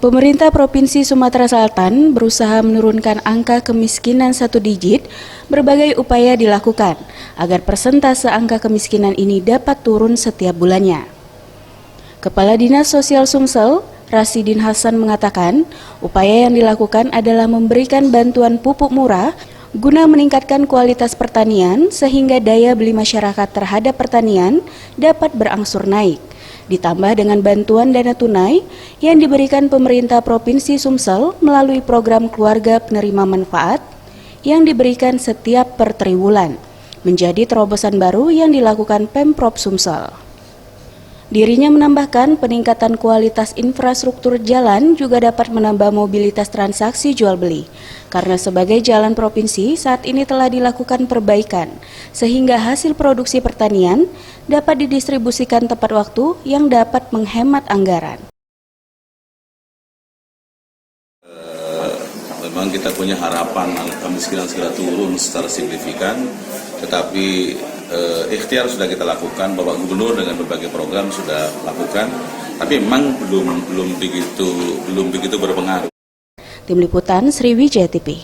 Pemerintah Provinsi Sumatera Selatan berusaha menurunkan angka kemiskinan 1 digit. Berbagai upaya dilakukan agar persentase angka kemiskinan ini dapat turun setiap bulannya. Kepala Dinas Sosial Sumsel, Rasidin Hasan mengatakan, upaya yang dilakukan adalah memberikan bantuan pupuk murah guna meningkatkan kualitas pertanian sehingga daya beli masyarakat terhadap pertanian dapat berangsur naik. Ditambah dengan bantuan dana tunai yang diberikan pemerintah Provinsi Sumsel melalui program keluarga penerima manfaat yang diberikan setiap per triwulan, menjadi terobosan baru yang dilakukan Pemprov Sumsel. Dirinya menambahkan peningkatan kualitas infrastruktur jalan juga dapat menambah mobilitas transaksi jual beli, karena sebagai jalan provinsi saat ini telah dilakukan perbaikan, sehingga hasil produksi pertanian dapat didistribusikan tepat waktu yang dapat menghemat anggaran. Memang kita punya harapan angka kemiskinan segera turun secara signifikan, tetapi ikhtiar sudah kita lakukan, Bapak Gubernur dengan berbagai program sudah lakukan, tapi memang belum begitu berpengaruh. Tim Liputan Sriwijaya TV.